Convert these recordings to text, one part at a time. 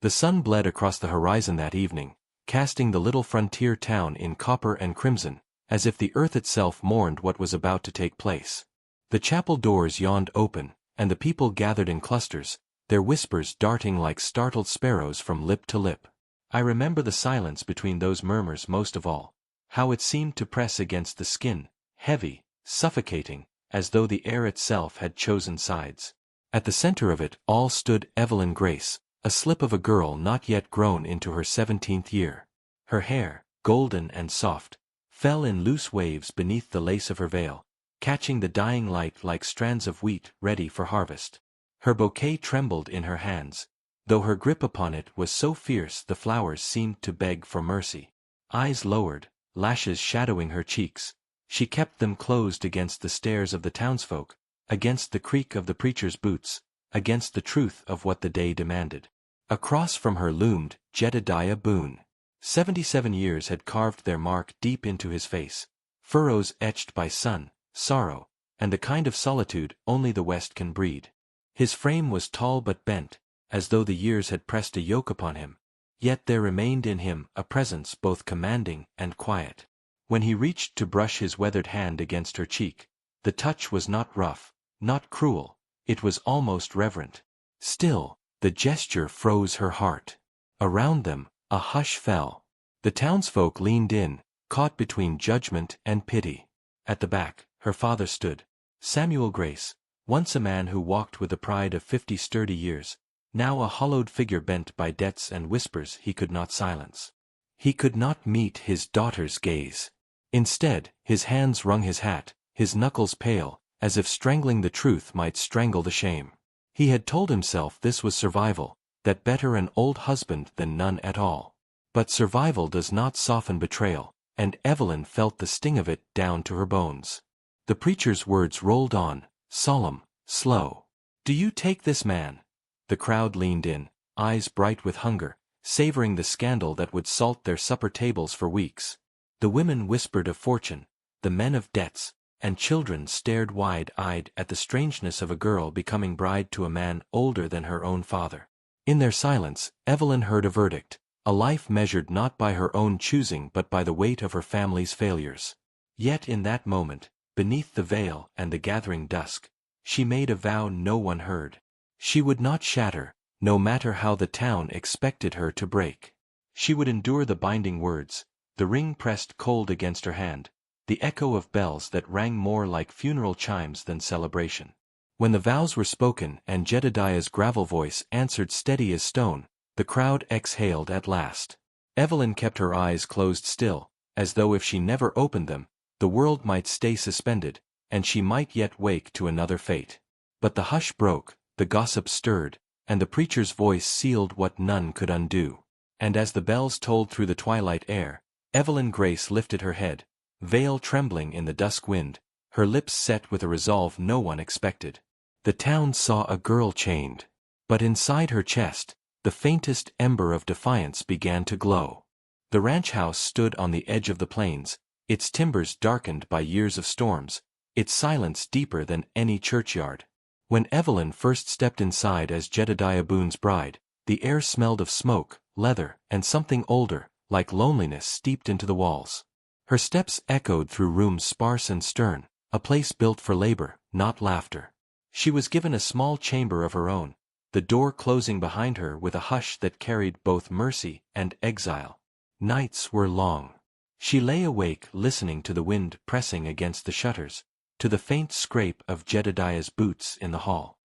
The sun bled across the horizon that evening, casting the little frontier town in copper and crimson, as if the earth itself mourned what was about to take place. The chapel doors yawned open, and the people gathered in clusters, their whispers darting like startled sparrows from lip to lip. I remember the silence between those murmurs most of all, how it seemed to press against the skin, heavy, suffocating, as though the air itself had chosen sides. At the center of it all stood Evelyn Grace, a slip of a girl not yet grown into her 17th year. Her hair, golden and soft, fell in loose waves beneath the lace of her veil, catching the dying light like strands of wheat ready for harvest. Her bouquet trembled in her hands, though her grip upon it was so fierce the flowers seemed to beg for mercy. Eyes lowered, lashes shadowing her cheeks, she kept them closed against the stares of the townsfolk, against the creak of the preacher's boots, against the truth of what the day demanded. Across from her loomed Jedediah Boone. 77 years had carved their mark deep into his face, furrows etched by sun, sorrow, and the kind of solitude only the West can breed. His frame was tall but bent, as though the years had pressed a yoke upon him, yet there remained in him a presence both commanding and quiet. When he reached to brush his weathered hand against her cheek, the touch was not rough, not cruel, it was almost reverent. Still, the gesture froze her heart. Around them, a hush fell. The townsfolk leaned in, caught between judgment and pity. At the back, her father stood, Samuel Grace, once a man who walked with the pride of 50 sturdy years, now a hollowed figure bent by debts and whispers he could not silence. He could not meet his daughter's gaze. Instead, his hands wrung his hat, his knuckles pale, as if strangling the truth might strangle the shame. He had told himself this was survival, that better an old husband than none at all. But survival does not soften betrayal, and Evelyn felt the sting of it down to her bones. The preacher's words rolled on, solemn, slow. "Do you take this man?" The crowd leaned in, eyes bright with hunger, savoring the scandal that would salt their supper tables for weeks. The women whispered of fortune, the men of debts, and children stared wide-eyed at the strangeness of a girl becoming bride to a man older than her own father. In their silence, Evelyn heard a verdict, a life measured not by her own choosing but by the weight of her family's failures. Yet in that moment, beneath the veil and the gathering dusk, she made a vow no one heard. She would not shatter, no matter how the town expected her to break. She would endure the binding words, the ring pressed cold against her hand, the echo of bells that rang more like funeral chimes than celebration. When the vows were spoken and Jedediah's gravel voice answered steady as stone, the crowd exhaled at last. Evelyn kept her eyes closed still, as though if she never opened them, the world might stay suspended, and she might yet wake to another fate. But the hush broke, the gossip stirred, and the preacher's voice sealed what none could undo. And as the bells tolled through the twilight air, Evelyn Grace lifted her head, veil trembling in the dusk wind, her lips set with a resolve no one expected. The town saw a girl chained. But inside her chest, the faintest ember of defiance began to glow. The ranch house stood on the edge of the plains, its timbers darkened by years of storms, its silence deeper than any churchyard. When Evelyn first stepped inside as Jedediah Boone's bride, the air smelled of smoke, leather, and something older, like loneliness steeped into the walls. Her steps echoed through rooms sparse and stern, a place built for labor, not laughter. She was given a small chamber of her own, the door closing behind her with a hush that carried both mercy and exile. Nights were long. She lay awake listening to the wind pressing against the shutters, to the faint scrape of Jedediah's boots in the hall.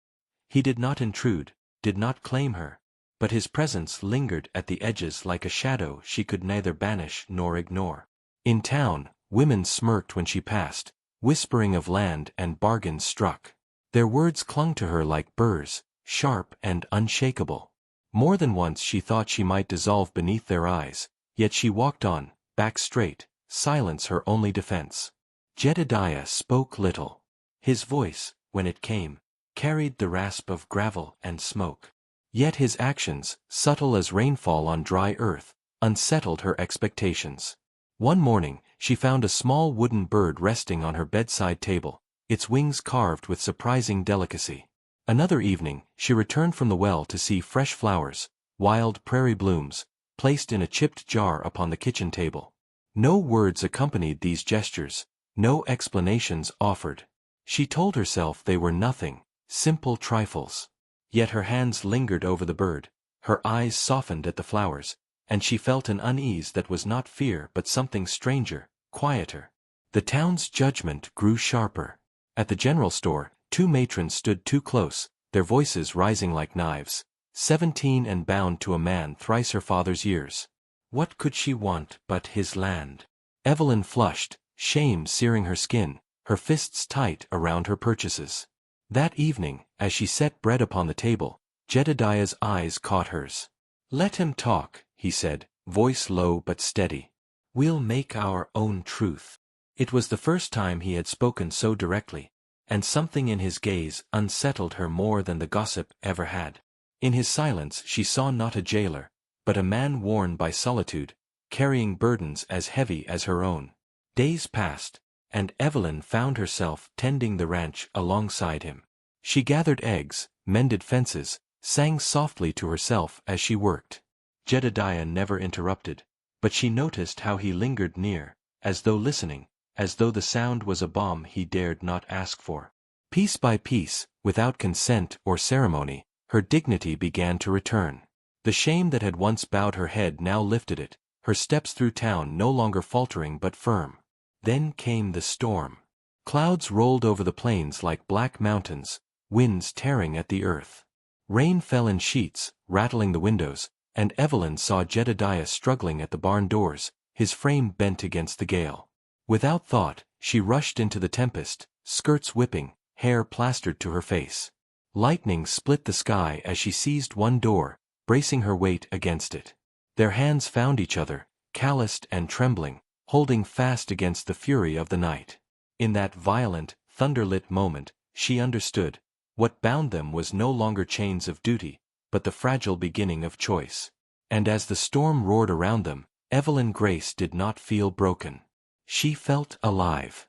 He did not intrude, did not claim her, but his presence lingered at the edges like a shadow she could neither banish nor ignore. In town, women smirked when she passed, whispering of land and bargains struck. Their words clung to her like burrs, sharp and unshakable. More than once she thought she might dissolve beneath their eyes, yet she walked on, back straight, silence her only defense. Jedediah spoke little. His voice, when it came, carried the rasp of gravel and smoke. Yet his actions, subtle as rainfall on dry earth, unsettled her expectations. One morning, she found a small wooden bird resting on her bedside table, its wings carved with surprising delicacy. Another evening, she returned from the well to see fresh flowers, wild prairie blooms, placed in a chipped jar upon the kitchen table. No words accompanied these gestures, no explanations offered. She told herself they were nothing, simple trifles. Yet her hands lingered over the bird, her eyes softened at the flowers, and she felt an unease that was not fear but something stranger, quieter. The town's judgment grew sharper. At the general store, two matrons stood too close, their voices rising like knives. 17 and bound to a man thrice her father's years. What could she want but his land? Evelyn flushed, shame searing her skin, her fists tight around her purchases. That evening, as she set bread upon the table, Jedediah's eyes caught hers. "Let him talk," he said, voice low but steady. "We'll make our own truth." It was the first time he had spoken so directly, and something in his gaze unsettled her more than the gossip ever had. In his silence she saw not a jailer, but a man worn by solitude, carrying burdens as heavy as her own. Days passed, and Evelyn found herself tending the ranch alongside him. She gathered eggs, mended fences, sang softly to herself as she worked. Jedediah never interrupted, but she noticed how he lingered near, as though listening, as though the sound was a balm he dared not ask for. Piece by piece, without consent or ceremony, her dignity began to return. The shame that had once bowed her head now lifted it, her steps through town no longer faltering but firm. Then came the storm. Clouds rolled over the plains like black mountains, winds tearing at the earth. Rain fell in sheets, rattling the windows, and Evelyn saw Jedediah struggling at the barn doors, his frame bent against the gale. Without thought, she rushed into the tempest, skirts whipping, hair plastered to her face. Lightning split the sky as she seized one door, bracing her weight against it. Their hands found each other, calloused and trembling, holding fast against the fury of the night. In that violent, thunder-lit moment, she understood. What bound them was no longer chains of duty, but the fragile beginning of choice. And as the storm roared around them, Evelyn Grace did not feel broken. She felt alive.